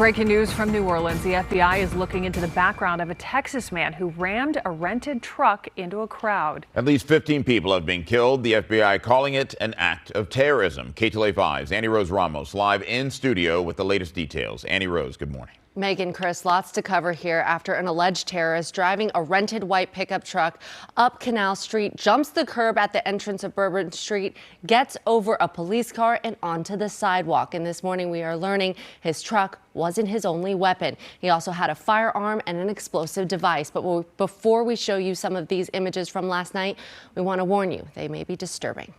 Breaking news from New Orleans. The FBI is looking into the background of a Texas man who rammed a rented truck into a crowd. At least 15 people have been killed. The FBI calling it an act of terrorism. KTLA 5's Annie Rose Ramos live in studio with the latest details. Annie Rose, good morning. Megan, Chris, lots to cover here after an alleged terrorist driving a rented white pickup truck up Canal Street, jumps the curb at the entrance of Bourbon Street, gets over a police car and onto the sidewalk. And this morning we are learning his truck wasn't his only weapon. He also had a firearm and an explosive device. But before we show you some of these images from last night, we want to warn you, they may be disturbing.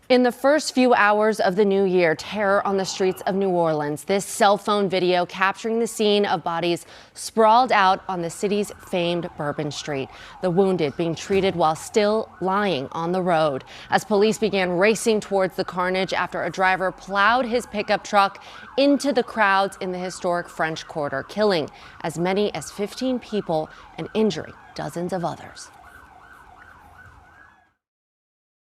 In the first few hours of the new year, terror on the streets of New Orleans. This cell phone video capturing the scene of bodies sprawled out on the city's famed Bourbon Street. The wounded being treated while still lying on the road as police began racing towards the carnage after a driver plowed his pickup truck into the crowds in the historic French Quarter, killing as many as 15 people and injuring dozens of others.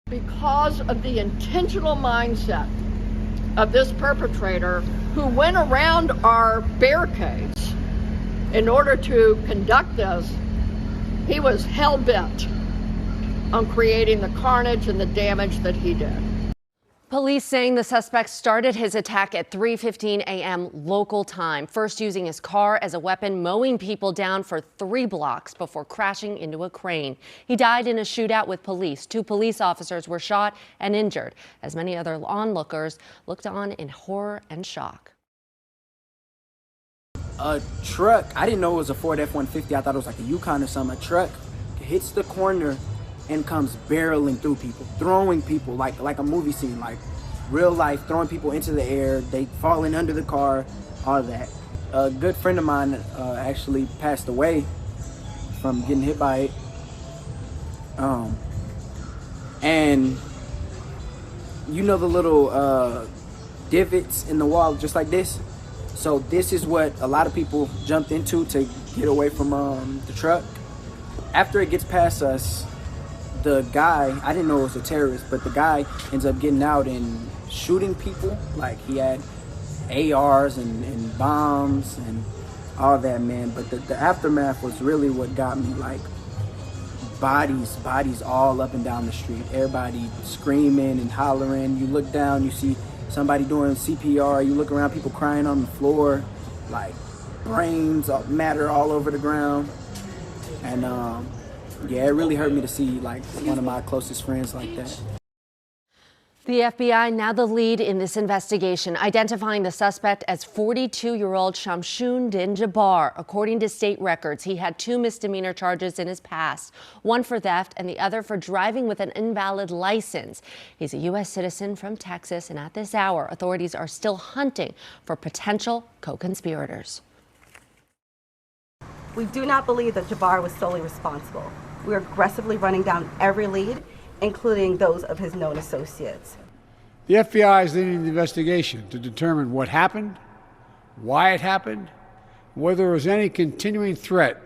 Because of the intentional mindset of this perpetrator who went around our barricades in order to conduct this, he was hell-bent on creating the carnage and the damage that he did. Police saying the suspect started his attack at 3:15 a.m. local time, first using his car as a weapon, mowing people down for 3 blocks before crashing into a crane. He died in a shootout with police. 2 police officers were shot and injured, as many other onlookers looked on in horror and shock. A truck, I didn't know it was a Ford F-150. I thought it was like a Yukon or something. A truck hits the corner and comes barreling through people, throwing people like a movie scene, like real life, throwing people into the air, they falling under the car, all of that. A good friend of mine actually passed away from getting hit by it. And you know the little divots in the wall just like this? So this is what a lot of people jumped into to get away from the truck. After it gets past us, the guy, I didn't know it was a terrorist, but the guy ends up getting out and shooting people. Like he had ARs and bombs and all that, man. But the aftermath was really what got me. Like bodies all up and down the street. Everybody screaming and hollering. You look down, you see somebody doing CPR. You look around, people crying on the floor. Like brains matter all over the ground. And yeah, it really hurt me to see like one of my closest friends like that. The FBI now the lead in this investigation, identifying the suspect as 42-year-old Shamshun Din Jabbar. According to state records, he had 2 misdemeanor charges in his past, one for theft and the other for driving with an invalid license. He's a U.S. citizen from Texas, and at this hour, authorities are still hunting for potential co-conspirators. We do not believe that Jabbar was solely responsible. We are aggressively running down every lead, including those of his known associates. The FBI is leading the investigation to determine what happened, why it happened, whether there was any continuing threat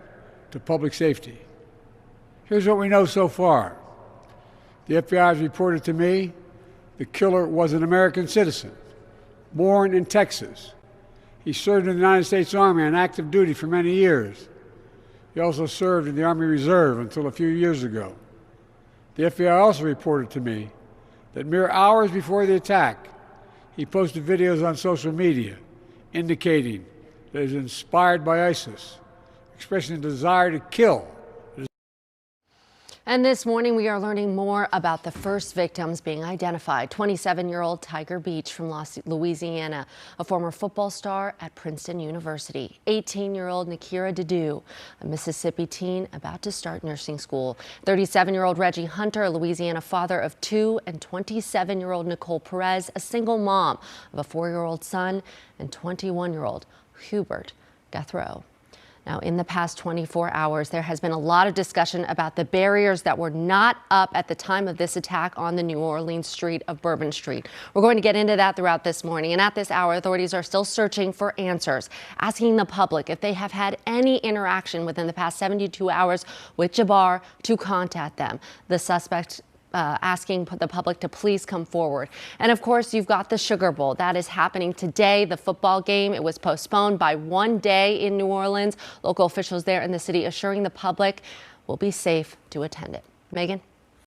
to public safety. Here's what we know so far. The FBI has reported to me the killer was an American citizen, born in Texas. He served in the United States Army on active duty for many years. He also served in the Army Reserve until a few years ago. The FBI also reported to me that mere hours before the attack, he posted videos on social media indicating that he was inspired by ISIS, expressing a desire to kill. And this morning, we are learning more about the first victims being identified. 27-year-old Tiger Beach from Louisiana, a former football star at Princeton University. 18-year-old Nakira Dedew, a Mississippi teen about to start nursing school. 37-year-old Reggie Hunter, a Louisiana father of 2, and 27-year-old Nicole Perez, a single mom of a 4-year-old son, and 21-year-old Hubert Death Row. Now, in the past 24 hours, there has been a lot of discussion about the barriers that were not up at the time of this attack on the New Orleans street of Bourbon Street. We're going to get into that throughout this morning. And at this hour, authorities are still searching for answers, asking the public if they have had any interaction within the past 72 hours with Jabbar to contact them. The suspect asking the public to please come forward. And of course, you've got the Sugar Bowl. That is happening today. The football game, it was postponed by 1 day in New Orleans. Local officials there in the city assuring the public will be safe to attend it. Megan?